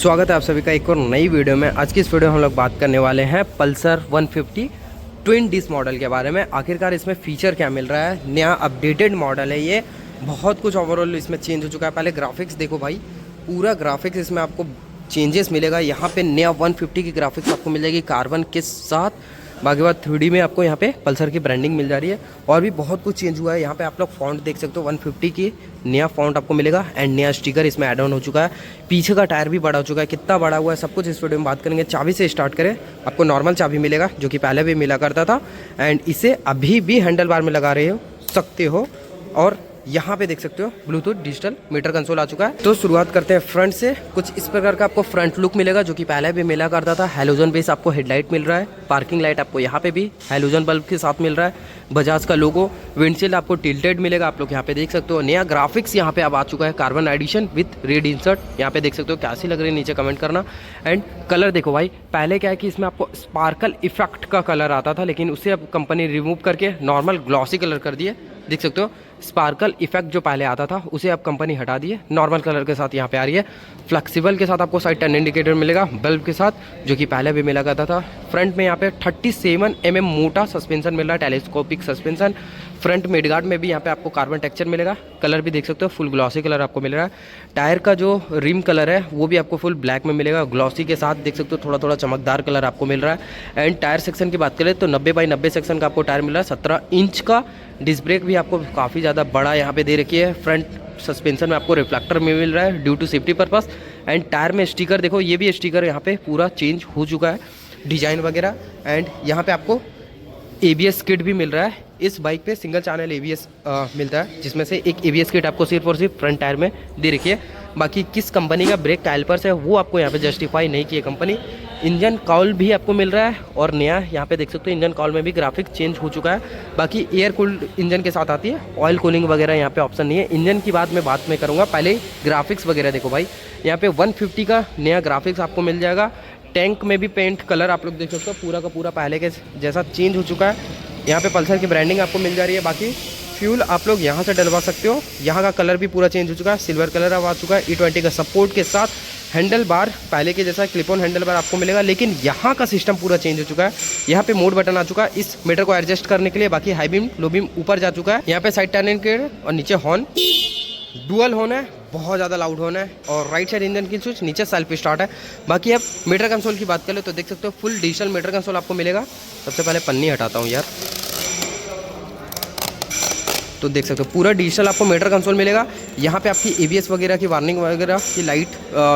स्वागत है आप सभी का एक और नई वीडियो में। आज की इस वीडियो में हम लोग बात करने वाले हैं पल्सर 150 ट्विन डिस्क मॉडल के बारे में। आखिरकार इसमें फ़ीचर क्या मिल रहा है, नया अपडेटेड मॉडल है ये, बहुत कुछ ओवरऑल इसमें चेंज हो चुका है। पहले ग्राफिक्स देखो भाई, पूरा ग्राफिक्स इसमें आपको चेंजेस मिलेगा। यहाँ पे नया 150 की ग्राफिक्स आपको मिल जाएगी कार्बन के साथ। बाकी बात 3D में आपको यहाँ पे पल्सर की ब्रांडिंग मिल जा रही है और भी बहुत कुछ चेंज हुआ है। यहाँ पे आप लोग फॉन्ट देख सकते हो, 150 की नया फॉन्ट आपको मिलेगा एंड नया स्टिकर इसमें ऐड ऑन हो चुका है। पीछे का टायर भी बड़ा हो चुका है, कितना बड़ा हुआ है सब कुछ इस वीडियो में बात करेंगे। चाबी से स्टार्ट करें, आपको नॉर्मल चाबी मिलेगा जो कि पहले भी मिला करता था एंड इसे अभी भी हैंडल बार में लगा रहे हो सकते हो। और यहाँ पे देख सकते हो ब्लूटूथ डिजिटल मीटर कंसोल आ चुका है। तो शुरुआत करते हैं फ्रंट से। कुछ इस प्रकार का आपको फ्रंट लुक मिलेगा जो कि पहले भी मिला करता था। हैलोजन बेस आपको हेडलाइट मिल रहा है, पार्किंग लाइट आपको यहाँ पे भी हैलोजन बल्ब के साथ मिल रहा है, बजाज का लोगो, विंडशील्ड आपको टिल्टेड मिलेगा, आप लोग यहाँ पे देख सकते हो। नया ग्राफिक्स यहाँ पे अब आ चुका है, carbon edition with red insert. यहाँ पे देख सकते हो कैसी लग रही है, नीचे कमेंट करना। एंड कलर देखो भाई, पहले क्या है कि इसमें आपको स्पार्कल इफेक्ट का कलर आता था, लेकिन उसे अब कंपनी रिमूव करके नॉर्मल ग्लॉसी कलर कर दिए। देख सकते हो स्पार्कल इफेक्ट जो पहले आता था उसे अब कंपनी हटा दिए, नॉर्मल कलर के साथ यहाँ पे आ रही है। फ्लेक्सिबल के साथ आपको साइड टर्न इंडिकेटर मिलेगा बल्ब के साथ, जो कि पहले भी मिला करता था। फ्रंट में यहाँ पे 37 mm मोटा सस्पेंशन मिल रहा है, टेलीस्कोपिक सस्पेंशन। फ्रंट मिडगार्ड में भी यहाँ पे आपको कार्बन टेक्सचर मिलेगा। कलर भी देख सकते हो फुल ग्लॉसी कलर आपको मिल रहा है। टायर का जो रिम कलर है वो भी आपको फुल ब्लैक में मिलेगा, ग्लॉसी के साथ देख सकते हो थोड़ा थोड़ा चमकदार कलर आपको मिल रहा है। एंड टायर सेक्शन की बात करें तो 90x90 सेक्शन का आपको टायर मिल रहा है। 17 इंच का डिस्क ब्रेक भी आपको काफ़ी ज़्यादा बड़ा यहाँ पे दे रखी है। फ्रंट सस्पेंशन में आपको रिफ्लेक्टर में मिल रहा है due to safety purpose. And tyre में स्टिकर देखो, ये भी स्टिकर यहाँ पे पूरा चेंज हो चुका है, डिजाइन वगैरह। एंड यहाँ पे आपको ABS किट भी मिल रहा है। इस बाइक पे सिंगल चैनल ABS मिलता है, जिसमें से एक ABS किट आपको सिर्फ और सिर्फ फ्रंट टायर में दे रखी है। बाकी किस कंपनी का ब्रेक कैलिपर्स है वो आपको यहाँ पे जस्टिफाई नहीं की है कंपनी। इंजन कॉल भी आपको मिल रहा है और नया यहाँ पे देख सकते हो इंजन कॉल में भी ग्राफिक चेंज हो चुका है। बाकी एयर कूल्ड इंजन के साथ आती है, ऑयल कूलिंग वगैरह यहाँ पे ऑप्शन नहीं है। इंजन की बात मैं करूँगा, पहले ग्राफिक्स वगैरह देखो भाई। यहाँ पे 150 का नया ग्राफिक्स आपको मिल जाएगा। टैंक में भी पेंट कलर आप लोग देख सकते हो पूरा का पूरा पहले के जैसा चेंज हो चुका है। यहाँ पे पल्सर की ब्रांडिंग आपको मिल जा रही है। बाकी फ्यूल आप लोग यहाँ से डलवा सकते हो, यहाँ का कलर भी पूरा चेंज हो चुका है, सिल्वर कलर अब आ चुका है। E20 का सपोर्ट के साथ हैंडल बार पहले के जैसा क्लिप ऑन हैंडल बार आपको मिलेगा, लेकिन यहाँ का सिस्टम पूरा चेंज हो चुका है। यहाँ पे मोड बटन आ चुका है इस मीटर को एडजस्ट करने के लिए। बाकी हाई बीम लो बीम ऊपर जा चुका है। यहाँ पे साइड टर्निंग के और नीचे हॉर्न, डुअल हॉर्न है, बहुत ज़्यादा लाउड हॉर्न है। और राइट साइड इंजन की स्विच, नीचे सेल्फ स्टार्ट है। बाकी अब मीटर कंसोल की बात करें तो देख सकते हो फुल डिजिटल मीटर कंसोल आपको मिलेगा। सबसे पहले पन्नी हटाता हूँ यार, तो देख सकते हो पूरा डिजिटल आपको मीटर कंसोल मिलेगा। यहाँ पे आपकी ABS वगैरह की वार्निंग वगैरह की लाइट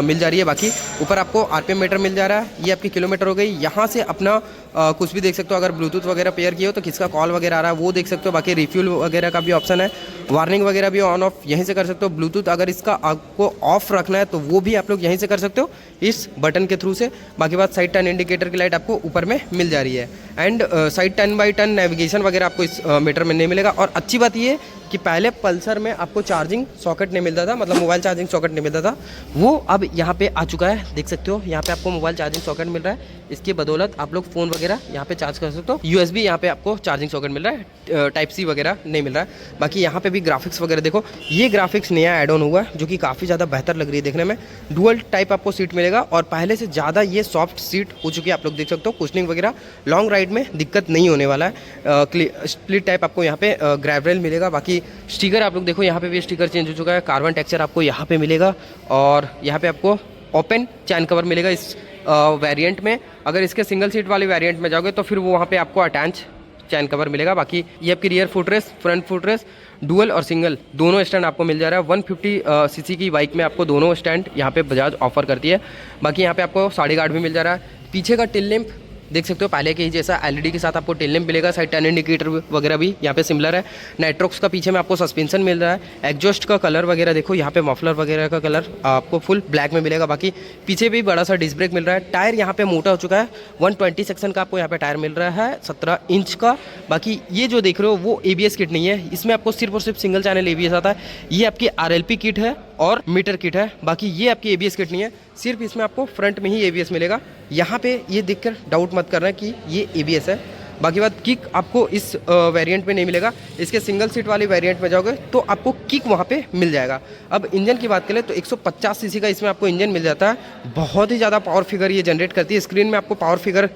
मिल जा रही है। बाकी ऊपर आपको RPM मीटर मिल जा रहा है, ये आपकी किलोमीटर हो गई। यहाँ से अपना कुछ भी देख सकते हो, अगर ब्लूटूथ वगैरह पेयर किए हो तो किसका कॉल वगैरह आ रहा है वो देख सकते हो। बाकी रिफ्यूल वगैरह का भी ऑप्शन है, वार्निंग वगैरह भी ऑन ऑफ यहीं से कर सकते हो। ब्लूटूथ अगर इसका आपको ऑफ रखना है तो वो भी आप लोग यहीं से कर सकते हो इस बटन के थ्रू से। बाकी बात साइड टर्न इंडिकेटर की लाइट आपको ऊपर में मिल जा रही है। And side turn by turn navigation वगैरह आपको इस मीटर में नहीं मिलेगा। और अच्छी बात ये कि पहले पल्सर में आपको चार्जिंग सॉकेट नहीं मिलता था, मतलब मोबाइल चार्जिंग सॉकेट नहीं मिलता था, वो अब यहाँ पे आ चुका है। देख सकते हो यहाँ पे आपको मोबाइल चार्जिंग सॉकेट मिल रहा है। इसकी बदौलत आप लोग फ़ोन वगैरह यहाँ पे चार्ज कर सकते हो। USB यहाँ पे आपको चार्जिंग सॉकेट मिल रहा है, टाइप C वगैरह नहीं मिल रहा है। बाकी यहाँ पे भी ग्राफिक्स वगैरह देखो, ये ग्राफिक्स नया ऐड ऑन हुआ है जो कि काफ़ी ज़्यादा बेहतर लग रही है देखने में। डुअल टाइप आपको सीट मिलेगा और पहले से ज़्यादा ये सॉफ्ट सीट हो चुकी है, आप लोग देख सकते हो। कुशनिंग वगैरह लॉन्ग राइड में दिक्कत नहीं होने वाला है। स्प्लिट टाइप आपको यहाँ पे ग्रैब रेल मिलेगा। बाकी स्टिकर आप लोग देखो, यहाँ पे भी स्टिकर चेंज हो चुका है, कार्बन टेक्सचर आपको यहाँ पे मिलेगा। और यहाँ पे आपको ओपन चैन कवर मिलेगा इस वेरिएंट में। अगर इसके सिंगल सीट वाले वेरिएंट में जाओगे तो फिर वो वहाँ पे आपको अटैच चैन कवर मिलेगा। बाकी ये आपकी rear footrest, front footrest, dual और सिंगल दोनों स्टैंड आपको मिल जा रहा है। 150 सीसी की बाइक में आपको दोनों स्टैंड यहाँ पे बजाज ऑफर करती है। बाकी यहाँ पे आपको साड़ी गार्ड भी मिल जा रहा है। पीछे का टिल लैंप देख सकते हो पहले के ही जैसा LED के साथ आपको टेल लैंप मिलेगा। साइड टर्न इंडिकेटर वगैरह भी यहाँ पे सिमिलर है। नाइट्रोक्स का पीछे में आपको सस्पेंशन मिल रहा है। एग्जॉस्ट का कलर वगैरह देखो, यहाँ पे मफलर वगैरह का कलर आपको फुल ब्लैक में मिलेगा। बाकी पीछे भी बड़ा सा डिस्क ब्रेक मिल रहा है। टायर यहाँ पे मोटा हो चुका है, 120 सेक्शन का आपको यहाँ पे टायर मिल रहा है, 17 इंच का। बाकी ये जो देख रहे हो वो ABS किट नहीं है, इसमें आपको सिर्फ और सिर्फ सिंगल चैनल ABS आता है। ये आपकी RLP किट है और मीटर किट है। बाकी ये आपकी ABS किट नहीं है, सिर्फ इसमें आपको फ्रंट में ही ABS मिलेगा। यहाँ पे ये देखकर डाउट मत करना कि ये ABS है। बाकी बात किक आपको इस वेरिएंट में नहीं मिलेगा, इसके सिंगल सीट वाली वेरिएंट में जाओगे तो आपको किक वहाँ पे मिल जाएगा। अब इंजन की बात करें तो 150 सीसी का इसमें आपको इंजन मिल जाता है। बहुत ही ज़्यादा पावर फिगर ये जनरेट करती है, स्क्रीन में आपको पावर फिगर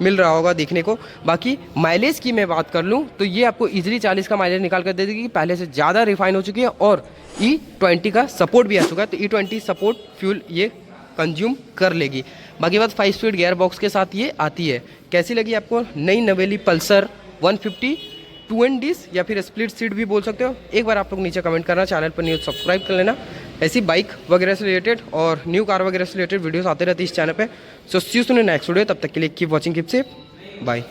मिल रहा होगा देखने को। बाकी माइलेज की मैं बात कर लूँ तो ये आपको इजीली 40 का माइलेज निकाल कर दे देगी, पहले से ज़्यादा रिफाइन हो चुकी है और E20 का सपोर्ट भी आ चुका है, तो E20 सपोर्ट फ्यूल ये कंज्यूम कर लेगी। बाकी बात 5 स्पीड गियर बॉक्स के साथ ये आती है। कैसी लगी आपको नई नवेली पल्सर 150 2 डिस या फिर स्प्लिट सीट भी बोल सकते हो, एक बार आप लोग नीचे कमेंट करना, चैनल पर न्यूज़ सब्सक्राइब कर लेना। ऐसी बाइक वगैरह से रिलेटेड और न्यू कार वगैरह से रिलेटेड वीडियोस आते रहती है इस चैनल पे। So see you soon in next video, तब तक के लिए keep watching, keep safe, bye.